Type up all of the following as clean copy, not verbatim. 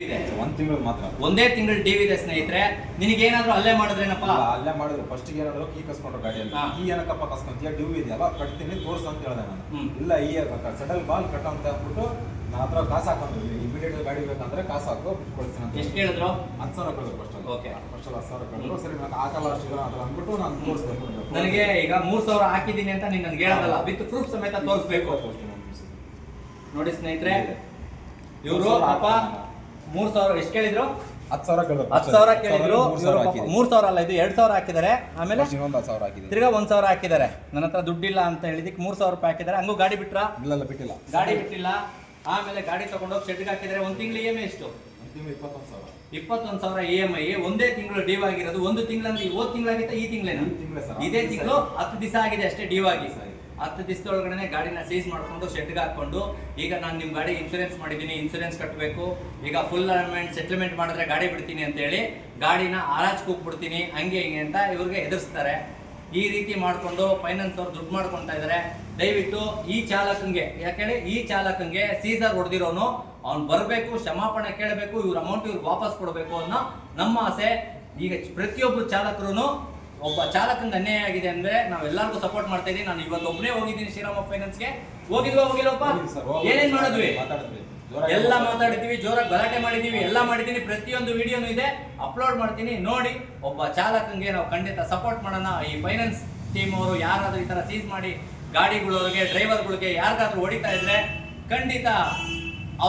ಇದೆ ಒಂದ್ ತಿಂಗಳು ಮಾತ್ರ ಒಂದೇ ತಿಂಗಳು ಡಿವಿ ಇದೆ ಸ್ನೇಹಿತರೆ. ನಿನಗೇನಾದ್ರೂ ಅಲ್ಲೇ ಮಾಡಿದ್ರೇನಪ್ಪ? ಅಲ್ಲೇ ಮಾಡಿದ್ರು ಫಸ್ಟ್ ಏನಾದ್ರು ಕೀ ಕಸ್ಕೊಂಡ್ರು ಗಾಡಿಯಲ್ಲಿ. ಕೀ ಏನಕ್ಕಪ್ಪ ಕಸ್ಕೊಂತೀಯ, ಡ್ಯೂ ಇದೆಯಲ್ಲ ಕಟ್ತೀನಿ ತೋರ್ಸು ಅಂತ ಹೇಳ್ದೆ ನಾನು. ಇಲ್ಲ ಈ ಸೆಟಲ್ ಬಾಲ್ ಕಟ್ಟ ಅಂತ ಅಂದ್ಬಿಟ್ಟು ನನ್ನ ಹತ್ರ ಕಾಸು ಹಾಕೊಂಡ್ರು. ಇಮಿಡಿಯೇಟ್ ಗಾಡಿ ಬೇಕಂದ್ರೆ ಕಾಸು ಹಾಕೋ ಕೊಡ್ತೀನಿ ಅಂತ. ಎಷ್ಟು ಹೇಳಿದ್ರು? 10,000 ಕಳೆದ್ರು ಫಸ್ಟ್. Okay, first 10,000 ಕಳೆದ್ರು. ಸರಿ ನನಗೆ ಹಾಕಲ್ಲ ಅಷ್ಟು ಅಂತ ಅಂದ್ಬಿಟ್ಟು ನಾನು ತೋರಿಸ್ಬೇಕು. ನನಗೆ ಈಗ 3,000 ಹಾಕಿದ್ದೀನಿ ಅಂತ ನೀನು ನನಗೆ ಹೇಳೋದಲ್ಲ, ವಿತ್ ಪ್ರೂಫ್ ಸಮೇತ ತೋರಿಸ್ಬೇಕು. ನೋಡಿ ಸ್ನೇಹಿತರೆ, ಇವರು ಪಾಪ 3,000 ಎಷ್ಟು ಕೇಳಿದ್ರು? 10,000 ಕೇಳಿದ್ರು. 3,000 ಅಲ್ಲ, ಇದು 2,000 ಹಾಕಿದ್ದಾರೆ. ಆಮೇಲೆ ಇನ್ನೊಂದು 10,000 ಹಾಕಿದೆ. ತಿರ್ಗಾ 1,000 ಹಾಕಿದ್ದಾರೆ. ನನ್ನ ಹತ್ರ ದುಡ್ಡಿಲ್ಲ ಅಂತ ಹೇಳಿದಕ್ಕೆ 3,000 ರೂಪಾಯಿ ಹಾಕಿದ್ದಾರೆ. ಹಂಗೂ ಗಾಡಿ ಬಿಟ್ರ? ಇಲ್ಲ ಬಿಟ್ಟಿಲ್ಲ, ಗಾಡಿ ಬಿಟ್ಟಿಲ್ಲ. ಆಮೇಲೆ ಗಾಡಿ ತಗೊಂಡೋಗಿ ಶೆಡ್ಗೆ ಹಾಕಿದ್ದಾರೆ. ಒಂದು ತಿಂಗಳು EMI ಎಷ್ಟು? 21,000 EMI. ಒಂದೇ ತಿಂಗಳು ಡ್ಯೂ ಆಗಿರೋದು. ಒಂದು ತಿಂಗಳಂದ್ರೆ ಹೋದ ತಿಂಗಳಾಗಿತ್ತ, ಈ ತಿಂಗಳೇನ? ಇದೇ ತಿಂಗಳು 10 ದಿವಸ ಆಗಿದೆ ಅಷ್ಟೇ ಡ್ಯೂ ಆಗಿ. 10 ದಿವಸದೊಳಗಡೆ ಗಾಡಿನ ಸೀಸ್ ಮಾಡ್ಕೊಂಡು ಶೆಡ್ಗೆ ಹಾಕೊಂಡು, ಈಗ ನಾನು ನಿಮ್ಮ ಗಾಡಿ ಇನ್ಶೂರೆನ್ಸ್ ಮಾಡಿದ್ದೀನಿ, ಇನ್ಶೂರೆನ್ಸ್ ಕಟ್ಟಬೇಕು, ಈಗ ಫುಲ್ ಅಮೌಂಟ್ ಸೆಟ್ಲ್ಮೆಂಟ್ ಮಾಡಿದ್ರೆ ಗಾಡಿ ಬಿಡ್ತೀನಿ ಅಂತ ಹೇಳಿ ಗಾಡಿನ ಆರಾಜ್ ಕೂಗ್ಬಿಡ್ತೀನಿ, ಹಂಗೆ ಹಿಂಗೆ ಅಂತ ಇವ್ರಿಗೆ ಎದುರಿಸ್ತಾರೆ. ಈ ರೀತಿ ಮಾಡಿಕೊಂಡು ಫೈನಾನ್ಸ್ ಅವ್ರು ದುಡ್ಡು ಮಾಡ್ಕೊತಾ ಇದ್ದಾರೆ. ದಯವಿಟ್ಟು ಈ ಚಾಲಕಂಗೆ, ಯಾಕೇಳಿ ಈ ಚಾಲಕಂಗೆ ಸೀಸರ್ ಹೊಡೆದಿರೋನು ಅವ್ನು ಬರಬೇಕು, ಕ್ಷಮಾಪಣೆ ಕೇಳಬೇಕು, ಇವ್ರ ಅಮೌಂಟ್ ಇವ್ರಿಗೆ ವಾಪಸ್ ಕೊಡಬೇಕು ಅನ್ನೋ ನಮ್ಮ ಆಸೆ. ಈಗ ಪ್ರತಿಯೊಬ್ಬರು ಚಾಲಕರು, ಒಬ್ಬ ಚಾಲಕಂಗೆ ಅನ್ಯಾಯ ಆಗಿದೆ ಅಂದ್ರೆ ನಾವೆಲ್ಲರಿಗೂ ಸಪೋರ್ಟ್ ಮಾಡ್ತಾ ಇದೀವಿ. ನಾನು ಇವತ್ತು ಒಬ್ಬನೇ ಹೋಗಿದ್ದೀನಿ ಶ್ರೀರಾಮ ಫೈನಾನ್ಸ್ಗೆ. ಹೋಗಿಲ್ಲಪ್ಪ? ಏನೇನ್ ಮಾಡಿದ್ವಿ? ಎಲ್ಲ ಮಾತಾಡಿದ್ವಿ, ಜೋರಾಗಿ ಗಲಾಟೆ ಮಾಡಿದೀವಿ, ಎಲ್ಲ ಮಾಡಿದೀನಿ. ಪ್ರತಿಯೊಂದು ವಿಡಿಯೋನು ಇದೆ, ಅಪ್ಲೋಡ್ ಮಾಡ್ತೀನಿ ನೋಡಿ. ಒಬ್ಬ ಚಾಲಕಂಗೆ ನಾವು ಖಂಡಿತ ಸಪೋರ್ಟ್ ಮಾಡೋಣ. ಈ ಫೈನಾನ್ಸ್ ಟೀಮ್ ಅವರು ಯಾರಾದ್ರೂ ಈ ತರ ಸೀಸ್ ಮಾಡಿ ಗಾಡಿಗಳವ್ರಿಗೆ, ಡ್ರೈವರ್ಗಳಿಗೆ ಯಾರಿಗಾದ್ರೂ ಹೊಡಿತಾ ಇದ್ರೆ ಖಂಡಿತ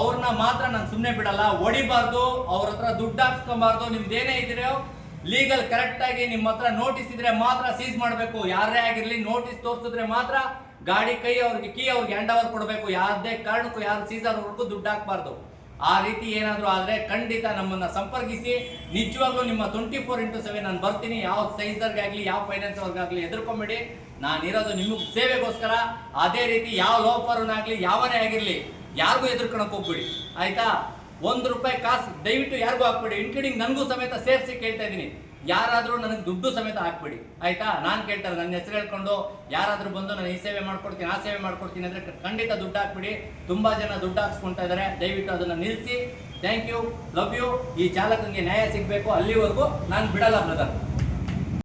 ಅವ್ರನ್ನ ಮಾತ್ರ ನಾನು ಸುಮ್ಮನೆ ಬಿಡಲ್ಲ. ಹೊಡಿಬಾರ್ದು, ಅವ್ರ ಹತ್ರ ದುಡ್ಡು ಹಾಕ್ಸ್ಕೊಬಾರ್ದು. ನಿಮ್ದೇನೇ ಇದ್ದೀರೋ ಲೀಗಲ್ ಕರೆಕ್ಟ್ ಆಗಿ ನಿಮ್ಮ ಹತ್ರ ನೋಟಿಸ್ ಇದ್ರೆ ಮಾತ್ರ ಸೀಸ್ ಮಾಡಬೇಕು. ಯಾರೇ ಆಗಿರ್ಲಿ, ನೋಟಿಸ್ ತೋರಿಸಿದ್ರೆ ಮಾತ್ರ ಗಾಡಿ ಕೀ ಅವ್ರಿಗೆ ಹ್ಯಾಂಡ್ ಓವರ್ ಕೊಡಬೇಕು. ಯಾವುದೇ ಕಾರಣಕ್ಕೂ ಯಾರು ಸೀಸರ್ವರೆಗೂ ದುಡ್ಡು ಹಾಕಬಾರ್ದು. ಆ ರೀತಿ ಏನಾದರೂ ಆದರೆ ಖಂಡಿತ ನಮ್ಮನ್ನ ಸಂಪರ್ಕಿಸಿ. ನಿಜವಾಗ್ಲೂ ನಿಮ್ಮ 24x7 ನಾನು ಬರ್ತೀನಿ. ಯಾವ ಸೈಜರ್ಗೆ ಆಗಲಿ, ಯಾವ ಫೈನಾನ್ಸ್ ಅವ್ರಿಗಾಗಲಿ ಹೆದರ್ಕೊಂಬೇಡಿ. ನಾನಿರೋದು ನಿಮಗೆ ಸೇವೆಗೋಸ್ಕರ. ಅದೇ ರೀತಿ ಯಾವ ಲೋಫರ್ನಾಗಲಿ, ಯಾವನೇ ಆಗಿರಲಿ, ಯಾರಿಗೂ ಹೆದರ್ಕೊಳಕ್ ಹೋಗ್ಬಿಡಿ, ಆಯ್ತಾ? 1 ರೂಪಾಯಿ ಕಾಸು ದಯವಿಟ್ಟು ಯಾರಿಗೂ ಹಾಕ್ಬೇಡಿ, ಇನ್ಕ್ಲೂಡಿಂಗ್ ನನಗೂ ಸಮೇತ ಸೇರಿಸಿ ಕೇಳ್ತಾ ಇದ್ದೀನಿ. ಯಾರಾದರೂ ನನಗೆ ದುಡ್ಡು ಸಮೇತ ಹಾಕ್ಬೇಡಿ, ಆಯ್ತಾ? ನಾನು ಕೇಳ್ತಾರೆ, ನನ್ನ ಹೆಸರು ಹೇಳ್ಕೊಂಡು ಯಾರಾದರೂ ಬಂದು ನಾನು ಈ ಸೇವೆ ಮಾಡ್ಕೊಡ್ತೀನಿ, ಆ ಸೇವೆ ಮಾಡ್ಕೊಡ್ತೀನಿ ಅಂದರೆ ಖಂಡಿತ ದುಡ್ಡು ಹಾಕ್ಬಿಡಿ. ತುಂಬ ಜನ ದುಡ್ಡು ಹಾಕ್ಸ್ಕೊಳ್ತಾ ಇದ್ದಾರೆ. ದಯವಿಟ್ಟು ಅದನ್ನು ನಿಲ್ಲಿಸಿ. Thank you, love you. ಈ ಚಾಲಕನಿಗೆ ನ್ಯಾಯ ಸಿಗಬೇಕು, ಅಲ್ಲಿವರೆಗೂ ನಾನು ಬಿಡಲ್ಲ ಬ್ರದರ್.